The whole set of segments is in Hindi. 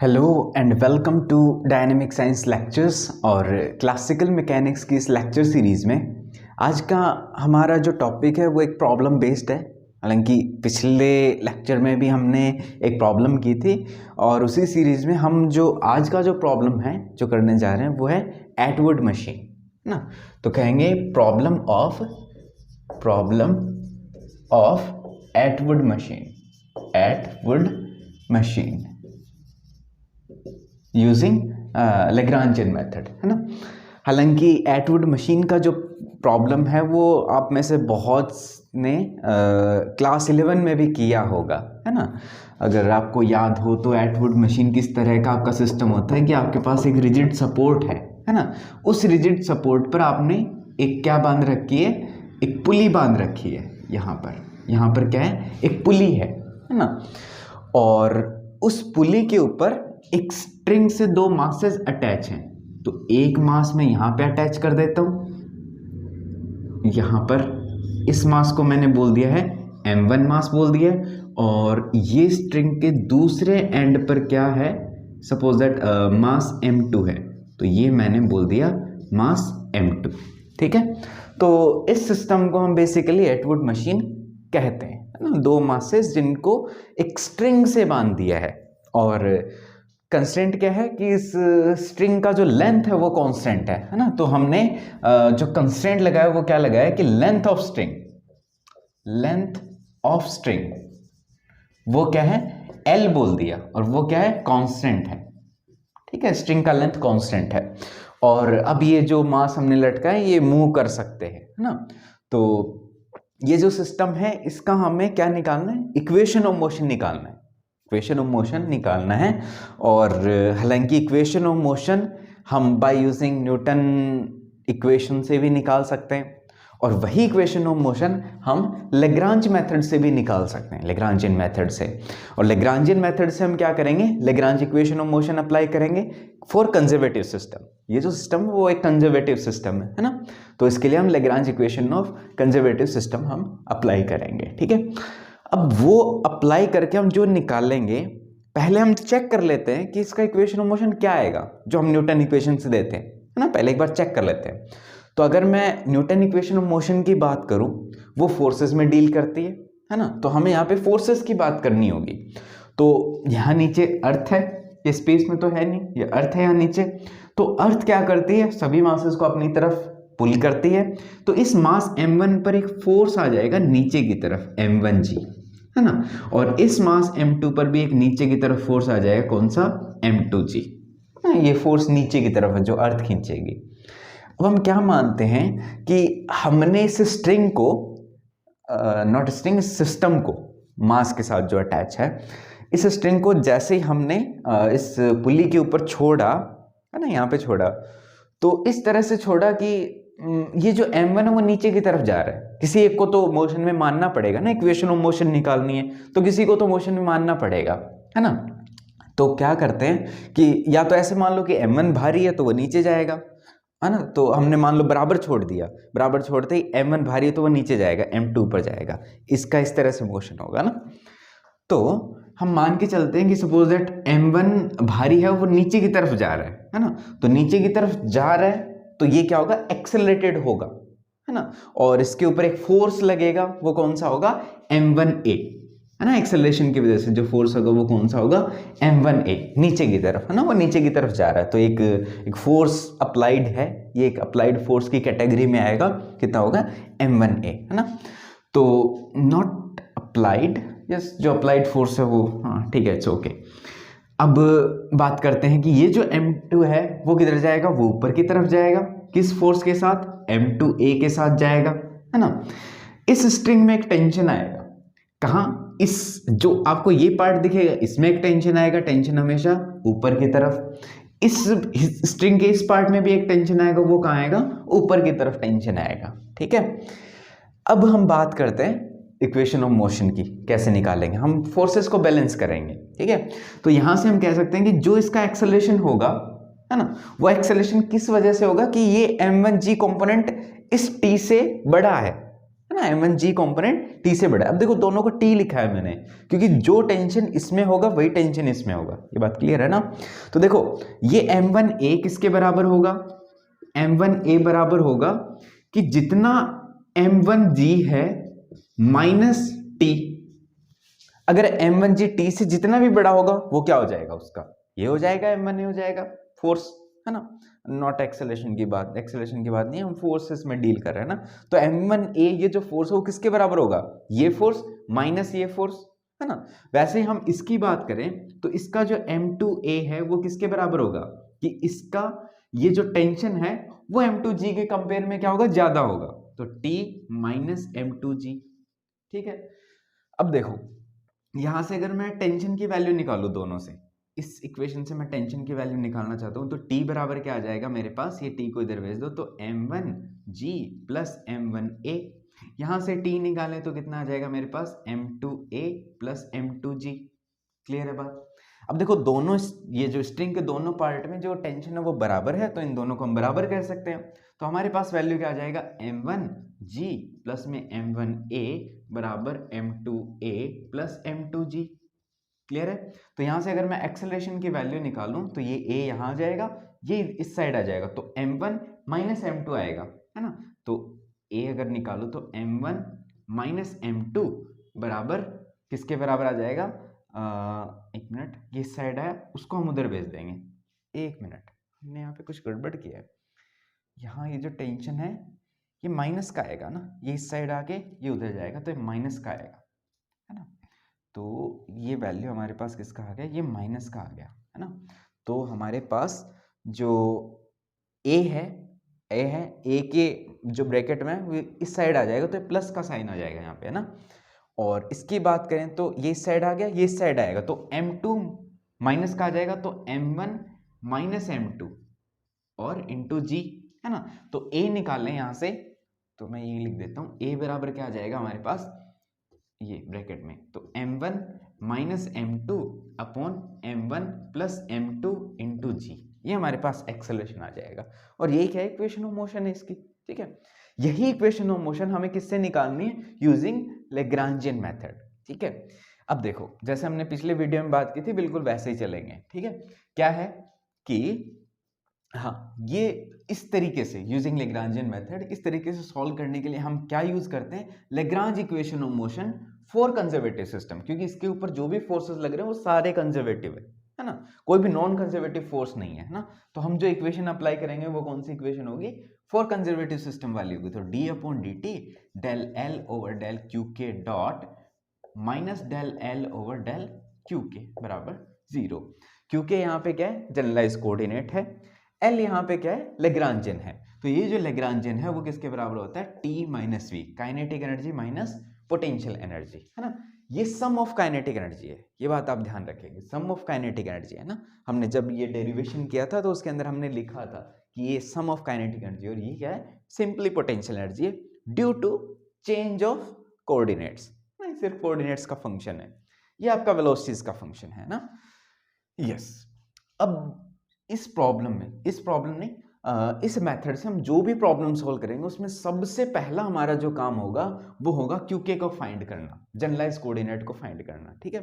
Hello and welcome to dynamic science lectures. और क्लासिकल मैकेनिक्स की इस लेक्चर सीरीज़ में आज का हमारा जो टॉपिक है वो एक प्रॉब्लम बेस्ड है। हालांकि पिछले लेक्चर में भी हमने एक प्रॉब्लम की थी और उसी सीरीज़ में हम जो आज का जो प्रॉब्लम है जो करने जा रहे हैं वो है एटवुड मशीन ना। तो कहेंगे problem of Atwood machine using Lagrangian method, है ना। हालांकि एटवुड मशीन का जो प्रॉब्लम है वो आप में से बहुत ने क्लास 11 में भी किया होगा, है ना। अगर आपको याद हो तो एटवुड मशीन किस तरह का आपका सिस्टम होता है कि आपके पास एक रिजिड सपोर्ट है ना। उस रिजिड सपोर्ट पर आपने एक क्या बांध रखी है, एक पुली बांध रखी है। यहाँ पर क्या है, एक पुली है ना। और उस पुली के ऊपर एक स्ट्रिंग से दो मासेस अटैच हैं। तो एक मास मैं यहाँ पे अटैच कर देता हूँ, यहाँ पर इस मास को मैंने बोल दिया है M1 मास बोल दिया है। और ये स्ट्रिंग के दूसरे एंड पर क्या है, सपोज दैट मास M2 है, तो ये मैंने बोल दिया मास M2, ठीक है। तो इस सिस्टम को हम बेसिकली एटवुड मशीन कहते हैं, है ना। दो मासेस जिनको एक स्ट्रिंग से बांध दिया है और कंस्टेंट क्या है कि इस स्ट्रिंग का जो लेंथ है वो कांस्टेंट है ना। तो हमने जो कंस्टेंट लगाया वो क्या लगाया कि लेंथ ऑफ स्ट्रिंग वो क्या है, L बोल दिया, और वो क्या है, कांस्टेंट है, ठीक है। स्ट्रिंग का लेंथ कांस्टेंट है। और अब ये जो मास हमने लटका है ये मूव कर सकते हैं, है ना। तो ये जो सिस्टम है इसका हमें क्या निकालना है, इक्वेशन ऑफ मोशन निकालना है। और हालांकि इक्वेशन ऑफ मोशन हम बाय यूजिंग न्यूटन इक्वेशन से भी निकाल सकते हैं, और वही इक्वेशन ऑफ मोशन हम लैग्रांज मेथड से भी निकाल सकते हैं, लैग्रांजियन मेथड से। और लैग्रांजियन मेथड से हम क्या करेंगे, Lagrange equation of motion apply करेंगे फॉर कंजर्वेटिव सिस्टम। ये जो सिस्टम है वो एक कंजर्वेटिव सिस्टम है ना। तो इसके लिए हम Lagrange equation of conservative system हम अप्लाई करेंगे, ठीक है। अब वो अप्लाई करके हम जो निकालेंगे, पहले हम चेक कर लेते हैं कि इसका इक्वेशन ऑफ मोशन क्या आएगा जो हम न्यूटन इक्वेशन से देते हैं, है ना। पहले एक बार चेक कर लेते हैं। तो अगर मैं न्यूटन इक्वेशन ऑफ मोशन की बात करूं, वो फोर्सेस में डील करती है ना। तो हमें यहाँ पे फोर्सेस की बात करनी होगी। तो यहाँ नीचे अर्थ है, ये स्पेस में तो है नहीं, ये अर्थ है यहाँ नीचे। तो अर्थ क्या करती है, सभी मासेस को अपनी तरफ पुल करती है। तो इस मास M1 पर एक फोर्स आ जाएगा नीचे की तरफ, M1G, है ना। और इस मास M2 पर भी एक नीचे की तरफ फोर्स आ जाएगा, कौन सा, M2G। ये फोर्स नीचे की तरफ है जो अर्थ खींचेगी। अब हम क्या मानते हैं कि हमने इस स्ट्रिंग को, नॉट स्ट्रिंग, इस सिस्टम को मास के साथ जो अटैच है, इस स्ट्रिंग को जैसे ही हमने इस पुली के ऊपर छोड़ा, है ना, यहाँ पे छोड़ा, तो इस तरह से छोड़ा कि ये जो M1 है वो नीचे की तरफ जा रहा है। किसी एक को तो मोशन में मानना पड़ेगा ना, इक्वेशन ऑफ मोशन निकालनी है तो किसी को तो मोशन में मानना पड़ेगा, है ना। तो क्या करते हैं कि या तो ऐसे मान लो कि M1 भारी है तो वो नीचे जाएगा, है ना। तो हमने मान लो बराबर छोड़ दिया, बराबर छोड़ते ही M1 भारी है तो वो नीचे जाएगा, M2 पर जाएगा। इसका इस तरह से मोशन होगा ना। तो हम मान के चलते हैं कि सपोज दैट M1 भारी है, वो नीचे की तरफ जा रहा है ना। तो नीचे की तरफ जा रहा है तो ये क्या होगा, एक्सेलरेटेड होगा, है ना। और इसके ऊपर एक फोर्स लगेगा, वो कौन सा होगा, M1A, है ना। एक्सेलरेशन की वजह से जो फोर्स होगा वो कौन सा होगा, M1A, नीचे की तरफ, है ना। वो नीचे की तरफ जा रहा है तो एक फोर्स अप्लाइड है, ये एक अप्लाइड फोर्स की कैटेगरी में आएगा। कितना होगा, M1A, है ना। तो नॉट अप्लाइड, यस, जो अप्लाइड फोर्स है वो, हाँ ठीक है, इट्स ओके। अब बात करते हैं कि ये जो M2 है वो किधर जाएगा, वो ऊपर की तरफ जाएगा। किस फोर्स के साथ, M2A के साथ जाएगा, है ना। इस स्ट्रिंग में एक टेंशन आएगा, कहाँ, इस जो आपको ये पार्ट दिखेगा इसमें एक टेंशन आएगा, टेंशन हमेशा ऊपर की तरफ। इस स्ट्रिंग के इस पार्ट में भी एक टेंशन आएगा, वो कहाँ आएगा, ऊपर की तरफ टेंशन आएगा, ठीक है। अब हम बात करते हैं इक्वेशन ऑफ मोशन की, कैसे निकालेंगे, हम फोर्सेस को बैलेंस करेंगे, ठीक है। तो यहां से हम कह सकते हैं कि जो इसका एक्सेलरेशन होगा, है ना, वो एक्सेलरेशन किस वजह से होगा कि ये M1G कंपोनेंट इस T से बड़ा है ना। ना, m1g कंपोनेंट t से बड़ा है। अब देखो दोनों को t लिखा है मैंने, क्योंकि जो टेंशन इसमें होगा वही टेंशन इसमें होगा, ये बात क्लियर है ना। तो देखो ये m1a किसके बराबर होगा, m1a बराबर होगा कि जितना m1g है माइनस t, अगर m1g t से जितना भी बड़ा होगा वो क्या हो जाएगा उसका, ये हो जाएगा m1a हो जाएगा, फोर्स है ना, नॉट एक्सेलरेशन की बात, एक्सेलरेशन की बात नहीं, हम फोर्सेस में डील कर रहे हैं ना। तो m1a ये जो फोर्स है वो किसके बराबर होगा, ये फोर्स माइनस ये फोर्स, है ना। वैसे ही हम इसकी बात करें तो इसका जो m2a है वो किसके बराबर होगा, कि इसका ये जो टेंशन है वो m2g के कंपेयर में क्या होगा, ज्यादा होगा, तो t माइनस m2g। ठीक है, अब देखो यहां से अगर मैं टेंशन की वैल्यू निकालू दोनों से, इस इक्वेशन से मैं टेंशन की वैल्यू निकालना चाहता हूं, तो t बराबर क्या आ जाएगा मेरे पास, ये t को इधर भेज दो तो m1g प्लस m1a, यहां से t निकाले तो कितना आ जाएगा मेरे पास, m2a प्लस m2g। क्लियर है बात। अब देखो दोनों ये जो स्ट्रिंग के दोनों पार्ट में जो टेंशन है वो बराबर है, तो इन दोनों को हम बराबर कर सकते हैं। तो हमारे पास वैल्यू क्या आ जाएगा, m1g प्लस में m1a बराबर m2a प्लस m2g। क्लियर है। तो यहां से अगर मैं एक्सेलरेशन की वैल्यू निकालूं तो ये a यहां आ जाएगा, ये इस साइड आ जाएगा, तो m1 माइनस m2 आएगा, है ना। तो a अगर निकालू तो m1 माइनस m2 बराबर किसके बराबर आ जाएगा, एक मिनट, ये साइड है उसको हम उधर भेज देंगे, एक मिनट, हमने यहाँ पे कुछ गड़बड़ किया है। यहाँ ये जो टेंशन है ये माइनस का आएगा ना, ये इस साइड आके ये उधर जाएगा, तो ये माइनस का आएगा, है ना। तो ये वैल्यू हमारे पास किसका आ गया, ये माइनस का आ गया, है ना। तो हमारे पास जो a है, a के जो ब्रैकेट में वो इस साइड आ जाएगा, तो प्लस का साइन आ जाएगा यहाँ पे, है ना। और इसकी बात करें तो ये इस साइड आ गया, ये इस साइड आएगा, तो m2 माइनस का आ जाएगा, तो m1 माइनस m2 और इंटू जी, है ना। तो a निकाल लें यहां से, तो मैं ये लिख देता हूं, a बराबर क्या आ जाएगा हमारे पास, ये ब्रैकेट में, तो m1 minus m2 upon m1 plus m2 into G, ये हमारे पास एक्सेलरेशन आ जाएगा। और यही क्या है, इक्वेशन ऑफ मोशन है इसकी। ठीक है, यही इक्वेशन ऑफ मोशन हमें किससे निकालनी है, यूजिंग लैग्रांजियन मेथड। ठीक है, अब देखो जैसे हमने पिछले वीडियो में बात की थी बिल्कुल वैसे ही चलेंगे। ठीक है, क्या है कि हाँ, ये इस तरीके से यूजिंग लैग्रांजियन मेथड, इस तरीके से सॉल्व करने के लिए हम क्या यूज करते हैं, Lagrange equation of motion for conservative system, क्योंकि इसके ऊपर जो भी फोर्सेस लग रहे हैं वो सारे कंजर्वेटिव है ना, कोई भी नॉन कंजर्वेटिव फोर्स नहीं है ना। तो हम जो इक्वेशन अप्लाई करेंगे वो कौन सी इक्वेशन होगी, फॉर कंजर्वेटिव सिस्टम वाली होगी। तो D upon D T del L over del Q K dot minus del L over del Q के बराबर 0। क्योंकि यहाँ पे क्या है, जनरलाइज कोऑर्डिनेट है, एल यहाँ पे क्या है, लैग्रांजियन है। तो ये जो लैग्रांजियन है वो किसके बराबर होता है, T minus V, kinetic energy minus potential energy, है ना। ये सम ऑफ काइनेटिक एनर्जी है, ये बात आप ध्यान रखेंगे, सम ऑफ काइनेटिक एनर्जी है ना। हमने जब ये डेरिवेशन किया था तो उसके अंदर हमने लिखा था कि ये सम ऑफ काइनेटिक एनर्जी, और ये क्या है, सिंपली पोटेंशियल एनर्जी है due to change of coordinates, नहीं सिर्फ कोऑर्डिनेट्स का फंक्शन है, ये आपका वेलोसिटीज का फंक्शन है ना। यस, अब इस प्रॉब्लम में, इस प्रॉब्लम नहीं, इस मेथड से हम जो भी प्रॉब्लम सॉल्व करेंगे उसमें सबसे पहला हमारा जो काम होगा वो होगा क्यूके को फाइंड करना, जनरलाइज कोऑर्डिनेट को फाइंड करना। ठीक है,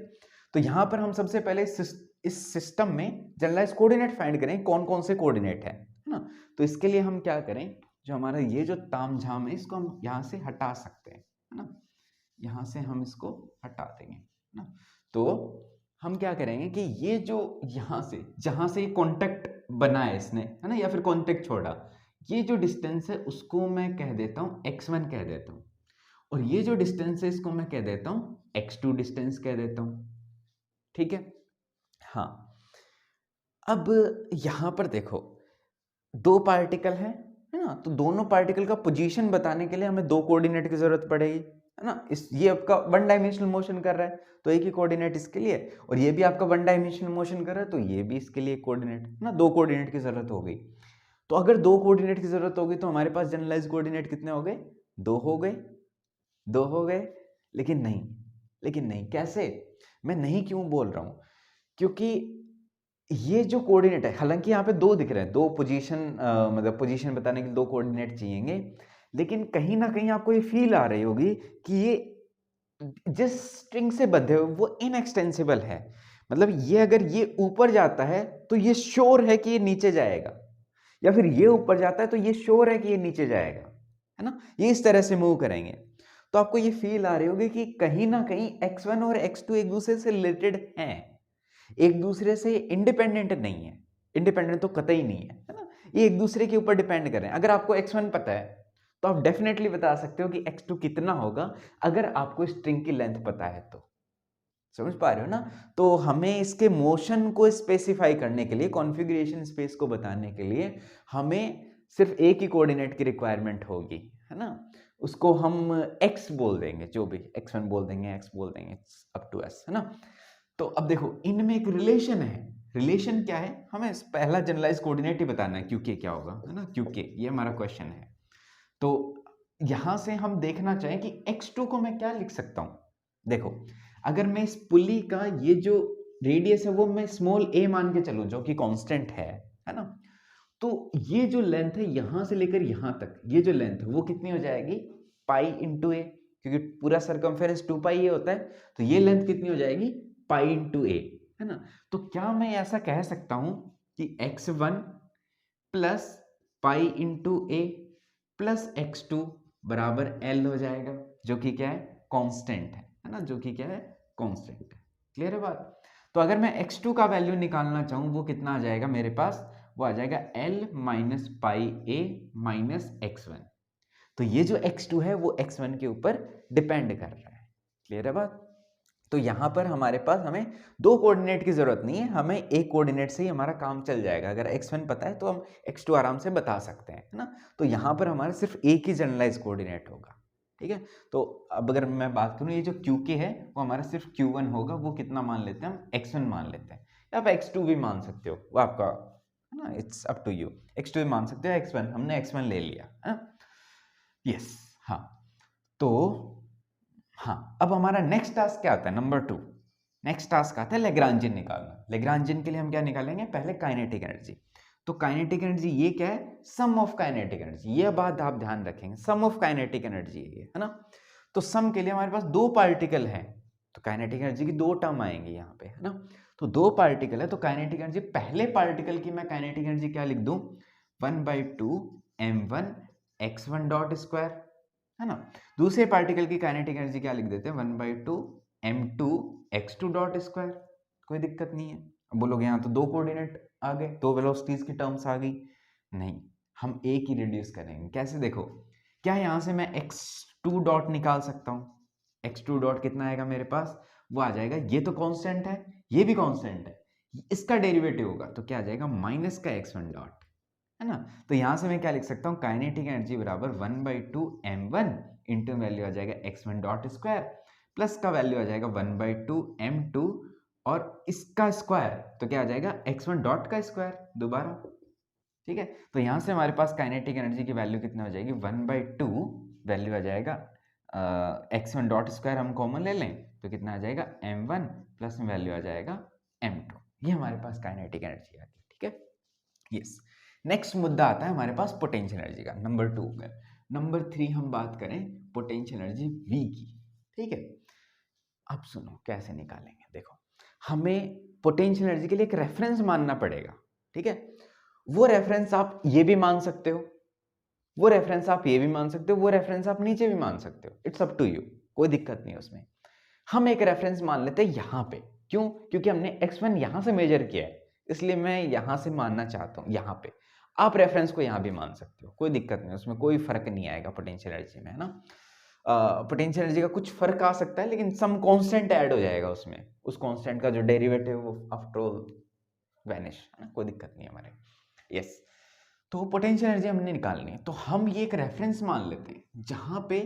तो यहां पर हम सबसे पहले इस सिस्टम में जनरलाइज कोऑर्डिनेट फाइंड करें, कौन कौन से कोऑर्डिनेट है ना। तो इसके लिए हम क्या करें, जो हमारा ये जो तामझाम है इसको हम यहाँ से हटा सकते हैं, है ना, यहाँ से हम इसको हटा देंगे ना। तो हम क्या करेंगे कि ये जो यहाँ से जहाँ से कॉन्टेक्ट बना है इसने, है ना, या फिर कॉन्टेक्ट छोड़ा, ये जो डिस्टेंस है उसको मैं कह देता हूँ x1 कह देता हूँ, और ये जो डिस्टेंस है इसको मैं कह देता हूँ x2 डिस्टेंस कह देता हूँ। ठीक है, हाँ, अब यहाँ पर देखो दो पार्टिकल है ना, तो दोनों पार्टिकल का पोजीशन बताने के लिए हमें दो कोऑर्डिनेट की जरूरत पड़ेगी, है ना। इस ये आपका वन डायमेंशनल मोशन कर रहा है तो एक ही कोऑर्डिनेट इसके लिए, और ये भी आपका वन डायमेंशनल मोशन कर रहा है तो ये भी इसके लिए कोऑर्डिनेट, ना, दो कोऑर्डिनेट की जरूरत हो गई। तो अगर दो कोऑर्डिनेट की जरूरत होगी तो हमारे पास जनरलाइज कोऑर्डिनेट कितने हो गए, दो हो गए, दो हो गए। लेकिन नहीं, कैसे, मैं नहीं क्यों बोल रहा हूं, क्योंकि ये जो कोऑर्डिनेट है, हालांकि यहाँ पे दो दिख रहे हैं, दो पोजीशन, मतलब पोजीशन बताने के लिए दो कोऑर्डिनेट चाहिएंगे, लेकिन कहीं ना कहीं आपको ये फील आ रही होगी कि ये जिस स्ट्रिंग से बंधे हो वो इनएक्सटेंसिबल है। मतलब ये अगर ये ऊपर जाता है तो ये श्योर है कि ये नीचे जाएगा, या फिर ये ऊपर जाता है तो ये श्योर है कि ये नीचे जाएगा, है ना। ये इस तरह से मूव करेंगे। तो आपको ये फील आ रही होगी कि कहीं ना कहीं x1 और x2 एक दूसरे से रिलेटेड हैं, एक दूसरे से इंडिपेंडेंट नहीं है। इंडिपेंडेंट तो कतई नहीं है ना, ये एक दूसरे के ऊपर डिपेंड कर रहे हैं। अगर आपको x1 पता है तो आप डेफिनेटली बता सकते हो कि x2 कितना होगा, अगर आपको स्ट्रिंग की लेंथ पता है तो। समझ पा रहे हो ना। तो हमें इसके मोशन को स्पेसिफाई करने के लिए, कॉन्फ़िगरेशन स्पेस को बताने के लिए हमें सिर्फ एक ही कोऑर्डिनेट की रिक्वायरमेंट होगी, है ना। उसको हम x बोल देंगे, जो भी x1 बोल देंगे, x बोल देंगे, अप टू s, है ना। तो अब देखो इनमें एक रिलेशन है। रिलेशन क्या है, हमें पहला जनरलाइज कोऑर्डिनेट ही बताना है, क्योंकि क्या होगा, है ना, क्योंकि ये हमारा क्वेश्चन है। तो यहां से हम देखना चाहें कि x2 को मैं क्या लिख सकता हूं। देखो अगर मैं इस पुली का ये जो रेडियस है वो मैं स्मॉल a मान के चलूं, जो कि कांस्टेंट है ना, तो ये जो लेंथ है यहां से लेकर यहां तक, ये जो लेंथ है वो कितनी हो जाएगी, पाई इंटू ए, क्योंकि पूरा सरकमफेरेंस 2 पाई ए होता है, तो ये लेंथ कितनी हो जाएगी, पाई इंटू ए, है ना। तो क्या मैं ऐसा कह सकता हूं कि x1 प्लस पाई इंटू ए प्लस x2 बराबर l हो जाएगा, जो कि क्या है, कांस्टेंट है ना, जो कि क्या है, कांस्टेंट है। क्लियर है बात। तो अगर मैं x2 का वैल्यू निकालना चाहूं वो कितना आ जाएगा मेरे पास, वो आ जाएगा l माइनस पाई ए माइनस x1। तो ये जो x2 है वो x1 के ऊपर डिपेंड कर रहा है। क्लियर है बात। तो यहां पर हमारे पास हमें दो कोऑर्डिनेट की जरूरत नहीं है, हमें एक कोऑर्डिनेट से ही हमारा काम चल जाएगा। अगर x1 पता है तो हम x2 आराम से बता सकते हैं, है ना। तो यहां पर हमारा सिर्फ एक ही जनरलाइज कोऑर्डिनेट होगा, ठीक है। तो अब अगर मैं बात करूं, ये जो qk है वो हमारा सिर्फ q1 होगा, वो कितना मान लेते हैं हम, x1 मान लेते हैं, या आप x2 भी मान सकते हो, वो आपका है ना, it's up to you. x2 भी मान सकते हो, x1 हमने x1 ले लिया, है ना। यस, हाँ। तो हाँ, अब हमारा नेक्स्ट टास्क क्या आता है, नंबर 2। नेक्स्ट टास्क आता है लेग्रांजियन निकालना। लेग्रांजियन के लिए हम क्या निकालेंगे, पहले काइनेटिक एनर्जी। तो काइनेटिक एनर्जी ये क्या है, सम ऑफ काइनेटिक एनर्जी। ये बात आप ध्यान रखेंगे, सम ऑफ काइनेटिक एनर्जी है ना। तो सम के लिए हमारे पास दो पार्टिकल हैं, तो काइनेटिक एनर्जी की दो टर्म आएंगी यहाँ पे, है ना। तो दो पार्टिकल है, तो काइनेटिक एनर्जी, पहले पार्टिकल की मैं काइनेटिक एनर्जी क्या लिख दूं, 1/2 m1 x1 डॉट स्क्वायर, है ना। दूसरे पार्टिकल की काइनेटिक एनर्जी क्या लिख देते हैं, 1/2 m2 x2 डॉट स्क्वायर। कोई दिक्कत नहीं है। अब बोलोगे यहाँ तो दो कोऑर्डिनेट आ गए, दो वेलोसिटीज की टर्म्स आ गई। नहीं, हम एक ही रिड्यूस करेंगे। कैसे, देखो, क्या यहाँ से मैं x2 डॉट निकाल सकता हूँ। x2 डॉट कितना आएगा मेरे पास, वो आ जाएगा, ये तो कांस्टेंट है, ये भी कांस्टेंट है, इसका डेरिवेटिव होगा तो क्या आ जाएगा, माइनस का x1 डॉट, है ना। तो यहां से मैं क्या लिख सकता हूं, काइनेटिक एनर्जी बराबर 1/2 m1 इंटू वैल्यू आ जाएगा x1 डॉट स्क्वायर, प्लस का वैल्यू आ जाएगा 1/2 m2 और इसका स्क्वायर, तो क्या आ जाएगा, x1 डॉट का स्क्वायर दोबारा। ठीक है, तो यहां से हमारे पास काइनेटिक एनर्जी की वैल्यू कितना हो जाएगी, 1/2 वैल्यू आ जाएगा x1 डॉट स्क्वायर, हम कॉमन ले लें तो कितना आ जाएगा, m1 प्लस में वैल्यू आ जाएगा m2। ये हमारे पास काइनेटिक एनर्जी आ गई। ठीक है, यस। नेक्स्ट मुद्दा आता है हमारे पास पोटेंशियल एनर्जी का, नंबर 2 का। नंबर 3 हम बात करें पोटेंशियल एनर्जी V की। ठीक है, अब सुनो कैसे निकालेंगे। देखो, हमें पोटेंशियल एनर्जी के लिए एक रेफरेंस मानना पड़ेगा। ठीक है, वो रेफरेंस आप ये भी मान सकते हो, वो रेफरेंस आप ये भी मान सकते हो, वो रेफरेंस आप नीचे भी मान सकते हो, इट्स अप टू यू, कोई दिक्कत नहीं है उसमें। हम एक रेफरेंस मान लेते हैं यहां पे, क्यों, क्योंकि हमने x1 यहां से मेजर किया है, इसलिए मैं यहां से मानना चाहता हूं यहां पे। आप रेफरेंस को यहां भी मान सकते हो, कोई दिक्कत नहीं, उसमें कोई फर्क नहीं आएगा पोटेंशियल एनर्जी में, है ना। पोटेंशियल एनर्जी का कुछ फर्क आ सकता है, लेकिन सम कांस्टेंट ऐड हो जाएगा उसमें, उस कांस्टेंट का जो डेरिवेटिव वो आफ्टर ऑल वैनिश, है ना, कोई दिक्कत नहीं है हमारे। यस, तो पोटेंशियल एनर्जी हमने निकालनी है, तो हम ये एक रेफरेंस मान लेते हैं जहां पे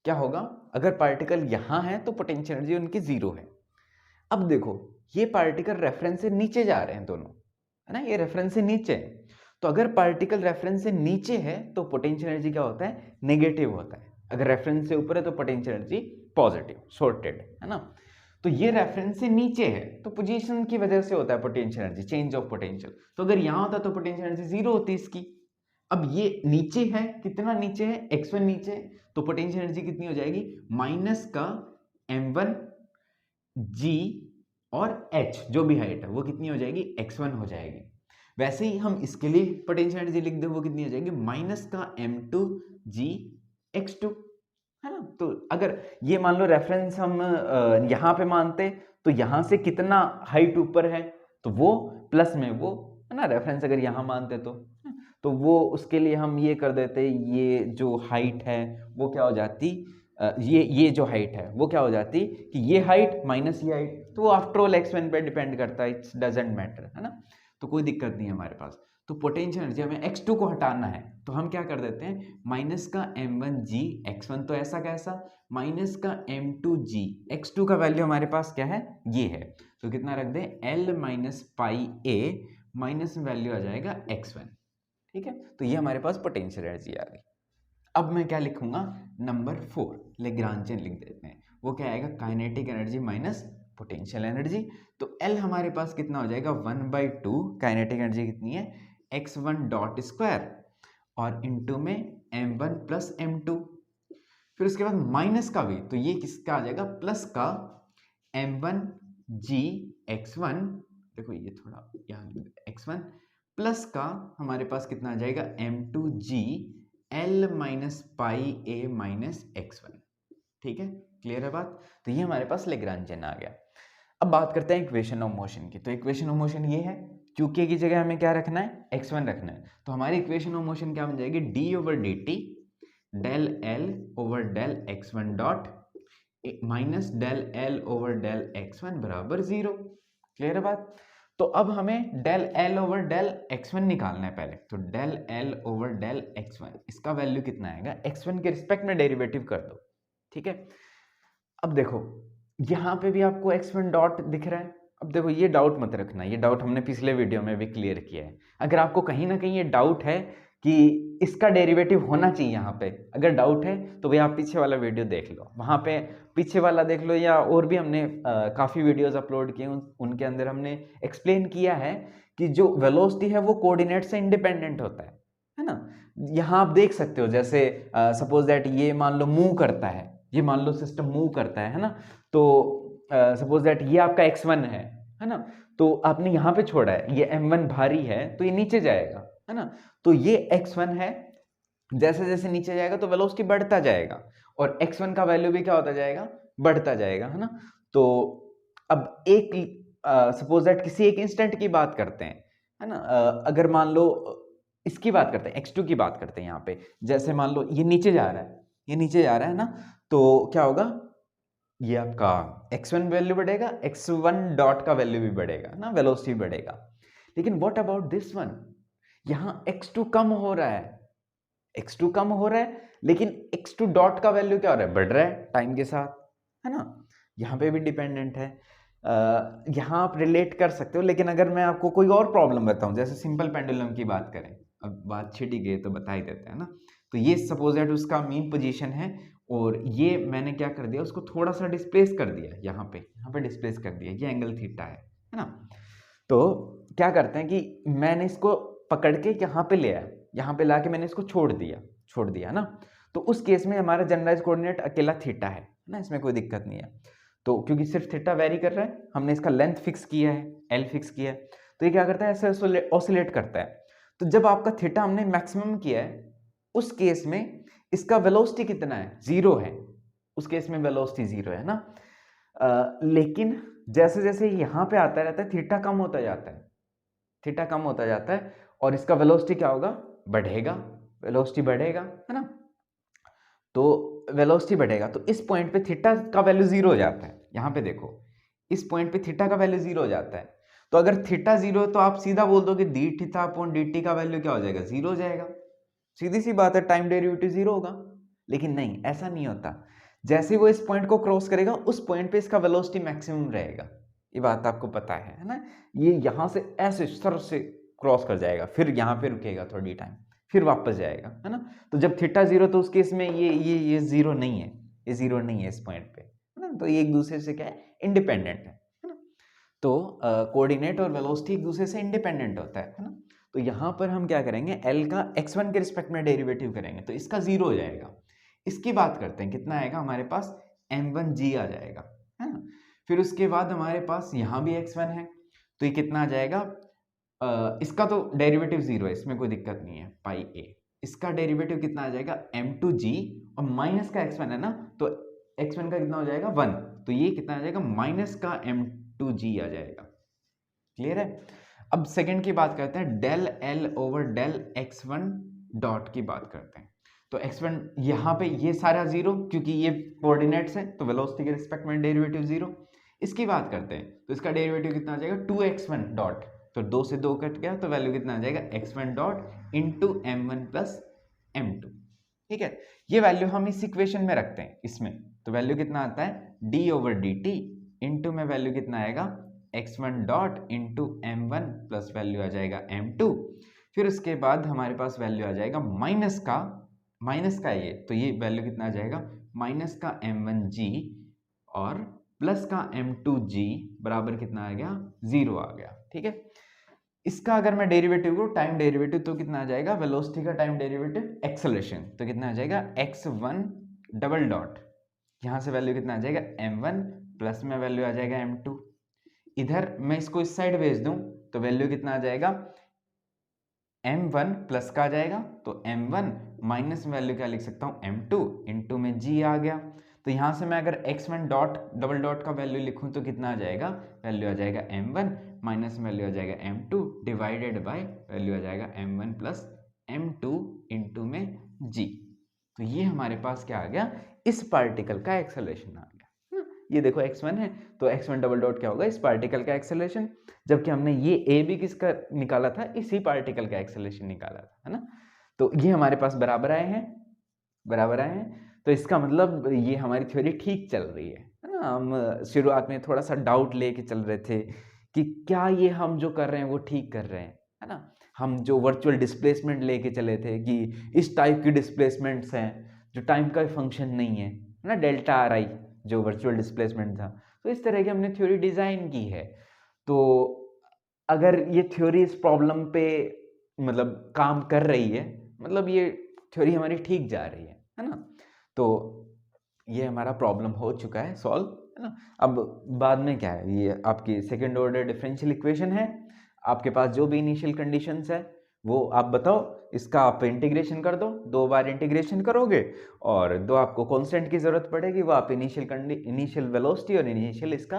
क्या होगा, अगर पार्टिकल यहां है तो पोटेंशियल एनर्जी उनकी 0 है। अब देखो, ये पार्टिकल रेफरेंस से नीचे जा रहे हैं दोनों, है ना, ये रेफरेंस से नीचे है, तो अगर पार्टिकल रेफरेंस से नीचे है तो पोटेंशियल एनर्जी क्या होता है, नेगेटिव होता है। अगर रेफरेंस से ऊपर है तो पोटेंशियल एनर्जी पॉजिटिव, सॉर्टेड, है ना। तो ये रेफरेंस से नीचे है तो पोजीशन की वजह से होता है potential energy, change of potential. तो अगर यहां होता तो पोटेंशियल एनर्जी 0 होती इसकी, अब ये नीचे है, कितना नीचे है, x1 नीचे है, तो पोटेंशियल एनर्जी कितनी हो जाएगी, माइनस का m1 g और h जो भी हाइट है वो कितनी हो जाएगी, x1 हो जाएगी। वैसे ही हम इसके लिए पोटेंशियल एनर्जी लिख दे, वो कितनी हो जाएगी, माइनस का m2 g x2, है ना। तो अगर ये मान लो रेफरेंस हम यहाँ पे मानते तो यहाँ से कितना हाइट ऊपर है, तो वो प्लस में वो, है ना, रेफरेंस अगर यहाँ मानते तो वो उसके लिए हम ये कर देते, ये जो हाइट है वो क्या हो जाती, ये जो हाइट है वो क्या हो जाती कि ये हाइट माइनस ये हाइट, तो वो आफ्टर ऑल x1 पे डिपेंड करता है, इट्स डजंट मैटर, है ना। तो कोई दिक्कत नहीं है हमारे पास। तो पोटेंशियल एनर्जी हमें x2 को हटाना है, तो हम क्या कर देते हैं, माइनस का m1g x1 तो ऐसा कैसा, माइनस का m2g x2 का वैल्यू हमारे पास क्या है, ये है, तो कितना रख दें, l minus pi a minus में वैल्यू आ जाएगा x1, ठीक है। तो ये हमारे पास पोटेंशियल एनर्जी आ गई। अब मैं क्या लिखूंगा, नंबर 4 लेग्रांजियन लिख देते हैं, वो क्या आएगा, kinetic energy minus potential energy. तो L हमारे पास कितना हो जाएगा, 1/2, काइनेटिक एनर्जी कितनी है, x1 डॉट स्क्वायर और इनटू में m1 प्लस m2, फिर उसके बाद माइनस का भी, तो ये किसका आ जाएगा, प्लस का m1g x1, देखो ये थोड़ा यहाँ x1 प्लस का हमारे पास कितना आ जाएगा, m2g l minus pi a minus x1, ठीक है, क्लियर है बात। तो ये हमारे पास लेग्रांजियन आ गया। अब बात करते हैं इक्वेशन ऑफ मोशन की। तो इक्वेशन ऑफ मोशन ये है, क्योंकि की जगह हमें क्या रखना है, x1 रखना है, तो हमारी इक्वेशन ऑफ मोशन क्या बन जाएगी, d/dt del l over del x1 dot minus del l over del x1 बराबर 0, क्लियर है बात। तो अब हमें del l over del x1 निकालना है पहले, तो del l over del x1 इसका वैल्यू कितना आएगा, x1 के रिस्पेक्ट में डेरिवेटिव कर दो, ठीक है। अब देखो यहाँ पे भी आपको x1 डॉट दिख रहा है, अब देखो ये डाउट मत रखना, ये डाउट हमने पिछले वीडियो में भी क्लियर किया है। अगर आपको कहीं ना कहीं ये डाउट है कि इसका डेरिवेटिव होना चाहिए यहाँ पे, अगर डाउट है तो भाई आप पीछे वाला वीडियो देख लो, वहाँ पे पीछे वाला देख लो, या और भी हमने काफ़ी वीडियोस अपलोड किए, उनके अंदर हमने एक्सप्लेन किया है कि जो वेलोसिटी है वो कोऑर्डिनेट से इंडिपेंडेंट होता है ना। यहाँ आप देख सकते हो, जैसे सपोज दैट ये मान लो मूव करता है, ये मान लो सिस्टम मूव करता है ना, तो सपोज दैट ये आपका x1 है ना, तो आपने यहाँ पे छोड़ा है, ये m1 भारी है तो ये नीचे जाएगा, है ना, तो ये x1 है, जैसे जैसे नीचे जाएगा तो वेलोसिटी बढ़ता जाएगा, और x1 का वैल्यू भी क्या होता जाएगा, बढ़ता जाएगा, है ना। तो अब एक सपोज दैट किसी एक इंस्टेंट की बात करते हैं, है ना, अगर मान लो इसकी बात करते हैं, x2 की बात करते हैं यहाँ पे, जैसे मान लो ये नीचे जा रहा है, ये नीचे जा रहा है ना, तो क्या होगा, ये आपका x1 वैल्यू बढ़ेगा, x1 डॉट का वैल्यू भी बढ़ेगा ना, वेलोसिटी बढ़ेगा। लेकिन व्हाट अबाउट दिस वन, यहाँ x2 कम हो रहा है, x2 कम हो रहा है, लेकिन x2 डॉट का वैल्यू क्या हो रहा है, बढ़ रहा है टाइम के साथ, है ना, यहाँ पे भी डिपेंडेंट है। यहाँ आप रिलेट कर सकते हो, लेकिन अगर मैं आपको कोई और प्रॉब्लम बताऊं, जैसे सिंपल पेंडुलम की बात करें, अब बात छिड़ी गई तो बता ही देते हैं ना। तो ये सपोज दैट उसका मीन पोजीशन है, और ये मैंने क्या कर दिया, उसको थोड़ा सा डिस्प्लेस कर दिया, यहाँ पे डिस्प्लेस कर दिया, ये एंगल थीटा है ना। तो क्या करते हैं कि मैंने इसको पकड़ के यहाँ पे ले आया, यहाँ पे लाके मैंने इसको छोड़ दिया ना, तो उस केस में हमारा जनरलाइज कोऑर्डिनेट अकेला थीटा है ना, इसमें कोई दिक्कत नहीं है। तो क्योंकि सिर्फ थीटा वेरी कर रहा है, हमने इसका लेंथ फिक्स किया है, एल फिक्स किया है, तो ये क्या करता है, ऐसे ऑसिलेट करता है। तो जब आपका थीटा हमने मैक्सिमम किया है, उस केस में इसका वेलोसिटी कितना है, 0 है, उस केस में वेलोसिटी 0 है ना। लेकिन जैसे जैसे यहाँ पे आता रहता है, थीटा कम होता जाता है, थीटा कम होता जाता है, और इसका वेलोसिटी क्या होगा, बढ़ेगा, वेलोसिटी बढ़ेगा, है ना। तो वेलोसिटी बढ़ेगा, तो इस पॉइंट पे थीटा का वैल्यू 0 हो जाता है, यहाँ पे देखो इस पॉइंट पे थीटा का वैल्यू 0 हो जाता है। तो अगर थीटा 0 है तो आप सीधा बोल दो कि D theta upon D T का वैल्यू क्या हो जाएगा, 0 हो जाएगा, सीधी सी बात है, टाइम डेरिवेटिव 0 होगा। लेकिन नहीं, ऐसा नहीं होता, जैसे वो इस पॉइंट को क्रॉस करेगा, उस पॉइंट पे इसका वेलोसिटी मैक्सिमम रहेगा, ये बात आपको पता है ना। ये यहाँ से ऐसे सर से क्रॉस कर जाएगा, फिर यहाँ पे रुकेगा थोड़ी टाइम, फिर वापस जाएगा, है ना। तो जब थीटा 0 तो उस केस में ये 0 नहीं है, ये 0 नहीं है इस पॉइंट पे, है ना। तो ये एक दूसरे से क्या है, इंडिपेंडेंट है ना। तो कोऑर्डिनेट और वेलोसिटी एक दूसरे से इंडिपेंडेंट होता है ना। तो यहाँ पर हम क्या करेंगे, L का x1 के रिस्पेक्ट में डेरिवेटिव करेंगे तो इसका 0 हो जाएगा। इसकी बात करते हैं, कितना आएगा हमारे पास, m1g आ जाएगा, है ना। फिर उसके बाद हमारे पास यहाँ भी x1 है तो ये कितना आ जाएगा, इसका तो डेरिवेटिव 0 है, इसमें कोई दिक्कत नहीं है, पाई a। इसका डेरिवेटिव कितना आ जाएगा, m2g, और माइनस का x1 है ना, तो x1 का कितना हो जाएगा 1, तो ये कितना आ जाएगा माइनस का m2g आ जाएगा। क्लियर है। अब सेकंड की बात करते हैं, del l over del x1 dot की बात करते हैं। तो x1 यहाँ पे ये सारा 0 क्योंकि ये कोऑर्डिनेट्स है तो वेलोसिटी के रिस्पेक्ट में डेरिवेटिव 0। इसकी बात करते हैं तो इसका डेरिवेटिव कितना आ जाएगा 2x1 डॉट, तो 2 से 2 कट गया तो वैल्यू कितना आ जाएगा x1 dot into m1 plus m2। ठीक है, ये वैल्यू हम इस इक्वेशन में रखते हैं इसमें, तो वैल्यू कितना आता है d ओवर dt इंटू में वैल्यू कितना आएगा x1 dot into m1 plus value आ जाएगा m2। फिर उसके बाद हमारे पास वैल्यू आ जाएगा माइनस का ये, तो ये वैल्यू कितना आ जाएगा माइनस का m1g और प्लस का m2g बराबर कितना आ गया 0 आ गया। ठीक है, इसका अगर मैं डेरिवेटिव को टाइम डेरिवेटिव तो कितना आ जाएगा, वेलोसिटी का टाइम डेरिवेटिव एक्सेलरेशन, तो कितना आ जाएगा x1 डबल डॉट, यहाँ से वैल्यू कितना आ जाएगा m1 प्लस में वैल्यू आ जाएगा m2। इधर मैं इसको इस साइड भेज दूं तो वैल्यू कितना आ जाएगा m1 प्लस का आ जाएगा, तो m1 माइनस वैल्यू क्या लिख सकता हूँ m2 इंटू में g आ गया। तो यहाँ से मैं अगर x1 डॉट डबल डॉट का वैल्यू लिखूँ तो कितना आ जाएगा, वैल्यू आ जाएगा m1 माइनस वैल्यू आ जाएगा m2 डिवाइडेड बाय वैल्यू आ जाएगा m1 प्लस m2 इंटू में g। तो ये हमारे पास क्या आ गया, इस पार्टिकल का एक्सेलरेशन आ गया। ये देखो x1 है तो x1 डबल डॉट क्या होगा, इस पार्टिकल का एक्सेलरेशन, जबकि हमने ये a भी किसका निकाला था, इसी पार्टिकल का एक्सेलरेशन निकाला था, है ना। तो ये हमारे पास बराबर आए हैं, तो इसका मतलब ये हमारी थ्योरी ठीक चल रही है ना। हम शुरुआत में थोड़ा सा डाउट लेके चल रहे थे कि क्या ये हम जो कर रहे हैं वो ठीक कर रहे हैं, है ना। हम जो वर्चुअल डिस्प्लेसमेंट लेके चले थे कि इस टाइप की डिस्प्लेसमेंट्स हैं जो टाइम का फंक्शन नहीं है ना, डेल्टा आर आई जो वर्चुअल डिस्प्लेसमेंट था, तो इस तरह की हमने थ्योरी डिजाइन की है। तो अगर ये थ्योरी इस प्रॉब्लम पे मतलब काम कर रही है, मतलब ये थ्योरी हमारी ठीक जा रही है ना। तो ये हमारा प्रॉब्लम हो चुका है सॉल्व, है ना। अब बाद में क्या है, ये आपकी सेकेंड ऑर्डर डिफरेंशियल इक्वेशन है, आपके पास जो भी इनिशियल कंडीशंस है वो आप बताओ, इसका आप इंटीग्रेशन कर दो, 2 बार इंटीग्रेशन करोगे और 2 आपको कांस्टेंट की जरूरत पड़ेगी, वो आप इनिशियल वेलोसिटी और इनिशियल इसका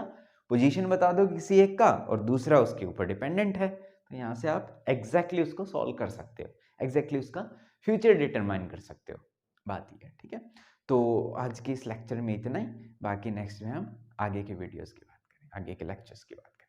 पोजीशन बता दो किसी एक का, और दूसरा उसके ऊपर डिपेंडेंट है, तो यहाँ से आप एग्जैक्टली उसको सॉल्व कर सकते हो, एग्जैक्टली उसका फ्यूचर डिटरमाइन कर सकते हो, बात ये है। ठीक है, तो आज के इस लेक्चर में इतना ही, बाकी नेक्स्ट में हम आगे के वीडियोस की बात करें, आगे के लेक्चर्स की बात करें।